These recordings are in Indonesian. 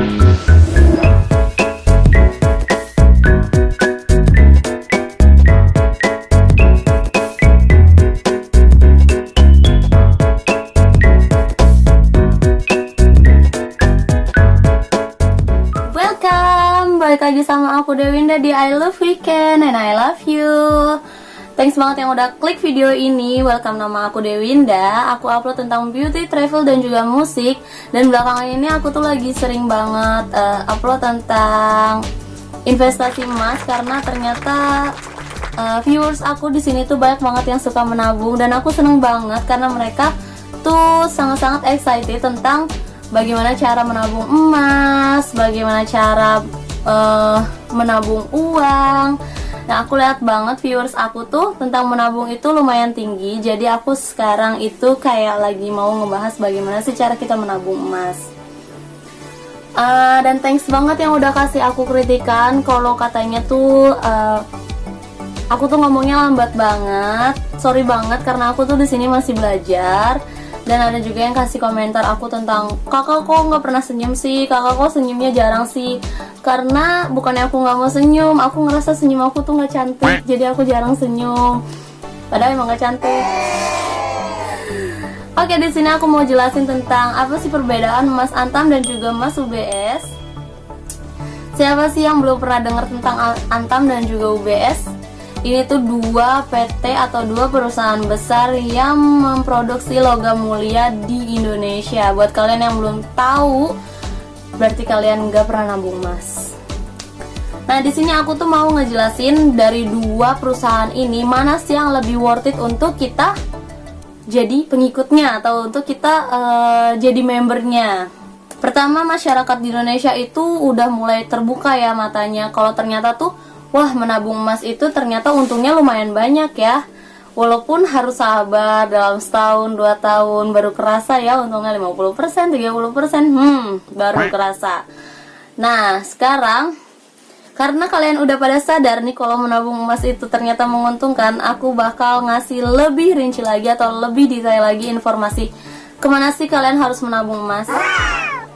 Balik lagi sama aku Dewinda di I Love Weekend and I Love You. Thanks banget yang udah klik video ini. Welcome, nama aku Dewinda. Aku upload tentang beauty, travel, dan juga musik. Dan belakangan ini aku tuh lagi sering banget upload tentang investasi emas, karena ternyata viewers aku di sini tuh banyak banget yang suka menabung, dan aku seneng banget karena mereka tuh sangat-sangat excited tentang bagaimana cara menabung emas, bagaimana cara menabung uang. Nah, aku lihat banget viewers aku tuh tentang menabung itu lumayan tinggi. Jadi aku sekarang itu kayak lagi mau ngebahas bagaimana sih cara kita menabung emas. Dan thanks banget yang udah kasih aku kritikan kalau katanya tuh aku tuh ngomongnya lambat banget. Sorry banget karena aku tuh di sini masih belajar. Dan ada juga yang kasih komentar aku tentang, kakak kok nggak pernah senyum sih, kakak kok senyumnya jarang sih. Karena bukannya aku nggak mau senyum, aku ngerasa senyum aku tuh nggak cantik, jadi aku jarang senyum. Padahal emang nggak cantik. Oke, di sini aku mau jelasin tentang apa sih perbedaan emas Antam dan juga emas UBS. Siapa sih yang belum pernah dengar tentang Antam dan juga UBS? Ini tuh dua PT atau dua perusahaan besar yang memproduksi logam mulia di Indonesia. Buat kalian yang belum tahu, berarti kalian nggak pernah nabung emas. Nah, di sini aku tuh mau ngejelasin dari dua perusahaan ini mana sih yang lebih worth it untuk kita jadi pengikutnya atau untuk kita jadi membernya. Pertama, masyarakat di Indonesia itu udah mulai terbuka ya matanya kalau ternyata tuh, wah, menabung emas itu ternyata untungnya lumayan banyak ya. Walaupun harus sabar dalam setahun, 2 tahun baru kerasa ya untungnya 50%, 30%, baru kerasa. Nah, sekarang karena kalian udah pada sadar nih kalau menabung emas itu ternyata menguntungkan, aku bakal ngasih lebih rinci lagi atau lebih detail lagi informasi kemana sih kalian harus menabung emas.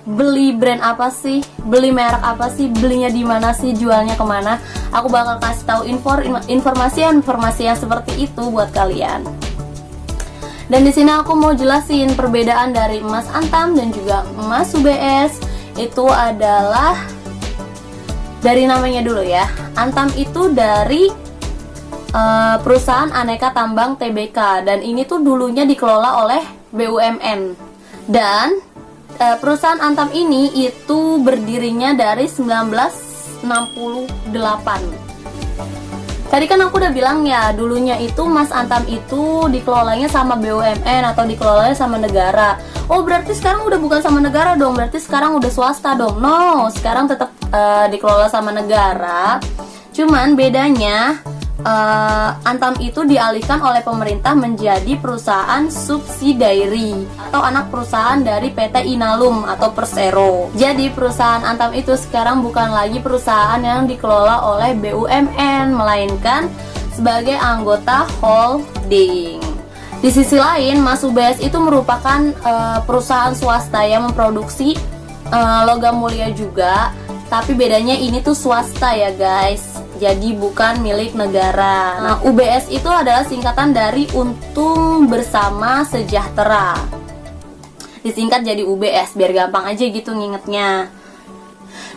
Beli brand apa sih, beli merek apa sih, belinya di mana sih, jualnya kemana. Aku bakal kasih tahu informasi yang seperti itu buat kalian. Dan di sini aku mau jelasin perbedaan dari emas Antam dan juga emas UBS. Itu adalah dari namanya dulu ya. Antam itu dari perusahaan Aneka Tambang Tbk, dan ini tuh dulunya dikelola oleh BUMN. Dan perusahaan Antam ini itu berdirinya dari 1968. Tadi kan aku udah bilang ya, dulunya itu Mas Antam itu dikelolanya sama BUMN atau dikelolanya sama negara. Oh, berarti sekarang udah bukan sama negara dong, berarti sekarang udah swasta dong. No, sekarang tetap dikelola sama negara. Cuman bedanya Antam itu dialihkan oleh pemerintah menjadi perusahaan subsidiary atau anak perusahaan dari PT Inalum atau Persero. Jadi perusahaan Antam itu sekarang bukan lagi perusahaan yang dikelola oleh BUMN, melainkan sebagai anggota holding. Di sisi lain, Mas UBS itu merupakan perusahaan swasta yang memproduksi logam mulia juga, tapi bedanya ini tuh swasta ya guys, jadi bukan milik negara. Nah, UBS itu adalah singkatan dari Untung Bersama Sejahtera, disingkat jadi UBS biar gampang aja gitu ngingetnya.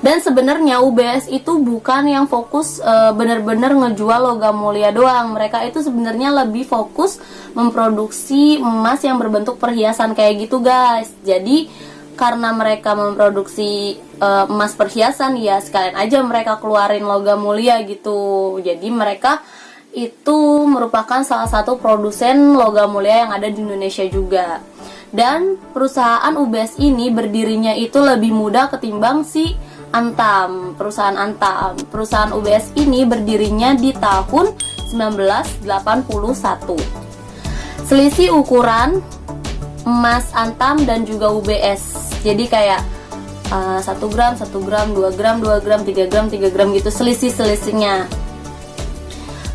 Dan sebenarnya UBS itu bukan yang fokus bener-bener ngejual logam mulia doang. Mereka itu sebenarnya lebih fokus memproduksi emas yang berbentuk perhiasan kayak gitu guys. Jadi karena mereka memproduksi emas perhiasan, ya sekalian aja mereka keluarin logam mulia gitu. Jadi mereka itu merupakan salah satu produsen logam mulia yang ada di Indonesia juga. Dan perusahaan UBS ini berdirinya itu lebih muda ketimbang si Antam, perusahaan Antam. Perusahaan UBS ini berdirinya di tahun 1981. Selisih ukuran emas Antam dan juga UBS, jadi kayak 1 gram, 1 gram, 2 gram, 2 gram, 3 gram, 3 gram gitu selisihnya.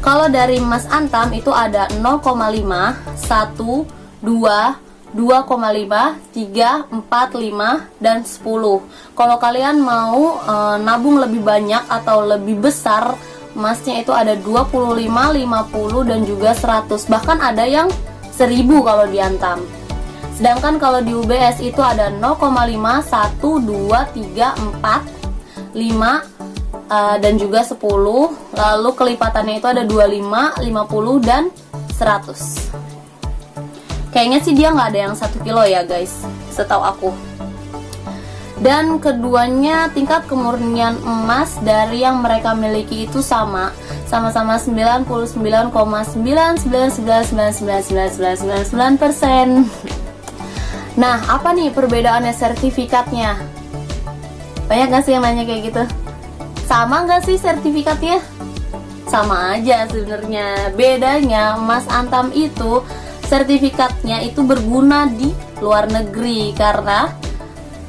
Kalau dari emas Antam itu ada 0,5, 1, 2, 2,5, 3, 4, 5, dan 10. Kalau kalian mau nabung lebih banyak atau lebih besar, emasnya itu ada 25, 50, dan juga 100. Bahkan ada yang 1000 kalau di Antam. Sedangkan kalau di UBS itu ada 0,5, 1, 2, 3, 4, 5, dan juga 10. Lalu kelipatannya itu ada 25, 50, dan 100. Kayaknya sih dia nggak ada yang 1 kilo ya guys, setahu aku. Dan keduanya tingkat kemurnian emas dari yang mereka miliki itu sama-sama 99,999999999%. Nah, apa nih perbedaannya sertifikatnya? Banyak gak sih yang nanya kayak gitu? Sama gak sih sertifikatnya? Sama aja sebenarnya. Bedanya emas Antam itu sertifikatnya itu berguna di luar negeri karena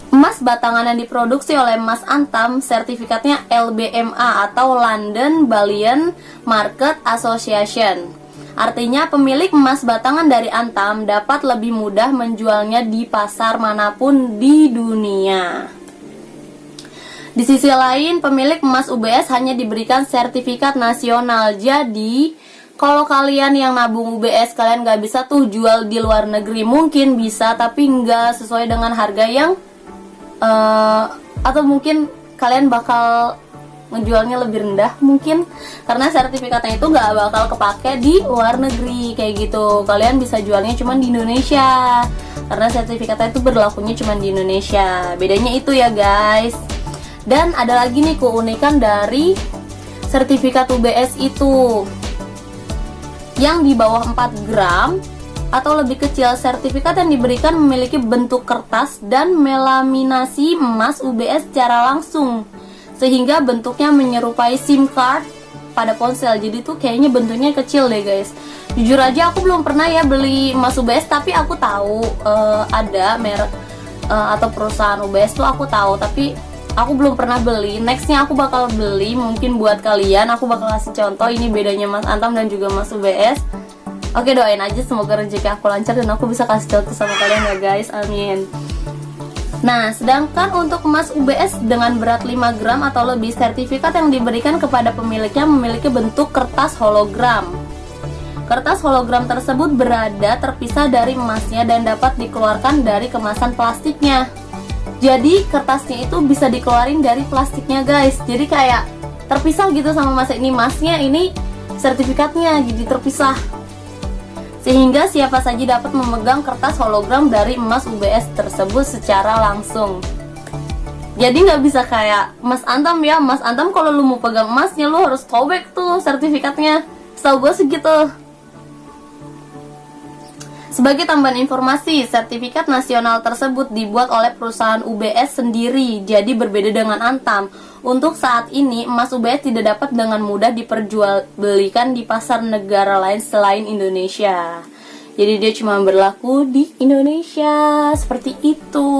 emas batangan yang diproduksi oleh emas Antam sertifikatnya LBMA atau London Bullion Market Association. Artinya pemilik emas batangan dari Antam dapat lebih mudah menjualnya di pasar manapun di dunia. Di sisi lain, pemilik emas UBS hanya diberikan sertifikat nasional. Jadi kalau kalian yang nabung UBS, kalian nggak bisa tuh jual di luar negeri. Mungkin bisa, tapi nggak sesuai dengan harga yang atau mungkin kalian bakal ngejualnya lebih rendah mungkin, karena sertifikatnya itu nggak bakal kepake di luar negeri kayak gitu. Kalian bisa jualnya cuma di Indonesia karena sertifikatnya itu berlakunya cuma di Indonesia. Bedanya itu ya guys. Dan ada lagi nih keunikan dari sertifikat UBS itu, yang di bawah 4 gram atau lebih kecil. Sertifikat yang diberikan memiliki bentuk kertas dan melaminasi emas UBS secara langsung, sehingga bentuknya menyerupai SIM card pada ponsel. Jadi tuh kayaknya bentuknya kecil deh guys. Jujur aja aku belum pernah ya beli emas UBS, tapi aku tahu ada merek atau perusahaan UBS tuh aku tahu, tapi aku belum pernah beli. Nextnya aku bakal beli, mungkin buat kalian aku bakal kasih contoh ini bedanya emas Antam dan juga emas UBS. Oke, doain aja semoga rezeki aku lancar dan aku bisa kasih contoh sama kalian ya guys, amin. Nah, sedangkan untuk emas UBS dengan berat 5 gram atau lebih, sertifikat yang diberikan kepada pemiliknya memiliki bentuk kertas hologram. Kertas hologram tersebut berada terpisah dari emasnya dan dapat dikeluarkan dari kemasan plastiknya. Jadi kertasnya itu bisa dikeluarin dari plastiknya guys. Jadi kayak terpisah gitu sama emas ini. Emasnya ini sertifikatnya jadi terpisah, sehingga siapa saja dapat memegang kertas hologram dari emas UBS tersebut secara langsung. Jadi nggak bisa kayak emas Antam ya. Emas Antam kalau lu mau pegang emasnya lu harus callback tuh sertifikatnya. Setahu gue segitu. Sebagai tambahan informasi, sertifikat nasional tersebut dibuat oleh perusahaan UBS sendiri, jadi berbeda dengan Antam. Untuk saat ini, emas UBS tidak dapat dengan mudah diperjualbelikan di pasar negara lain selain Indonesia. Jadi dia cuma berlaku di Indonesia, seperti itu.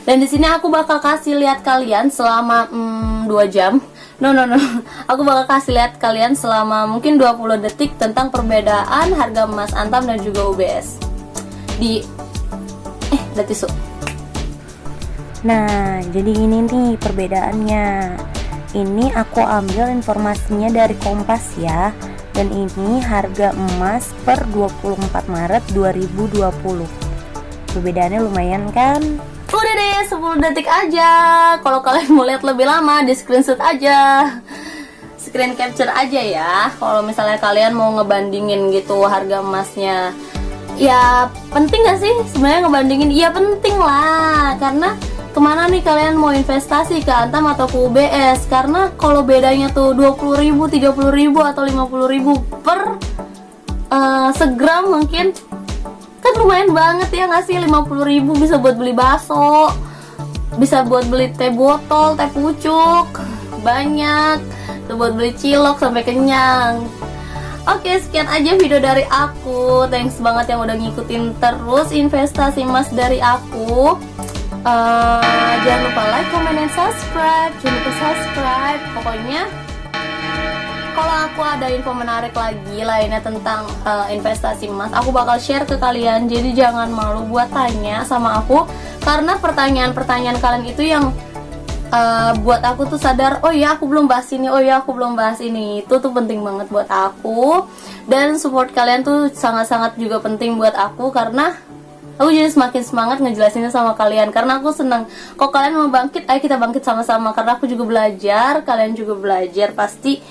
Dan di sini aku bakal kasih lihat kalian selama 2 jam. No. Aku bakal kasih lihat kalian selama mungkin 20 detik tentang perbedaan harga emas Antam dan juga UBS. Udah tisu. Nah, jadi ini nih perbedaannya. Ini aku ambil informasinya dari Kompas ya. Dan ini harga emas per 24 Maret 2020. Perbedaannya lumayan kan? Udah deh, 10 detik aja. Kalau kalian mau lihat lebih lama, di screenshot aja, screen capture aja ya. Kalau misalnya kalian mau ngebandingin gitu harga emasnya, ya penting gak sih sebenarnya ngebandingin? Iya penting lah, karena kemana nih kalian mau investasi, ke Antam atau ke UBS? Karena kalau bedanya tuh 20.000, 30.000 atau 50.000 per segram mungkin, kan lumayan banget ya nggak sih? 50.000 bisa buat beli bakso, bisa buat beli teh botol, teh pucuk, banyak tuh buat beli cilok sampai kenyang. Oke, sekian aja video dari aku. Thanks banget yang udah ngikutin terus investasi emas dari aku. Jangan lupa like, comment, dan subscribe. Jangan lupa subscribe. Pokoknya Kalau aku ada info menarik lagi lainnya tentang investasi emas, aku bakal share ke kalian. Jadi jangan malu buat tanya sama aku, karena pertanyaan-pertanyaan kalian itu yang buat aku tuh sadar, oh ya aku belum bahas ini, oh ya aku belum bahas ini. Itu tuh penting banget buat aku, dan support kalian tuh sangat-sangat juga penting buat aku, karena aku jadi semakin semangat ngejelasinnya sama kalian. Karena aku senang kok kalian mau bangkit, ayo kita bangkit sama-sama. Karena aku juga belajar, kalian juga belajar, pasti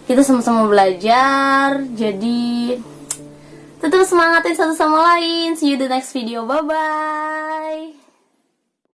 kita sama-sama belajar. Jadi tetap semangatin satu sama lain. See you the next video, bye bye.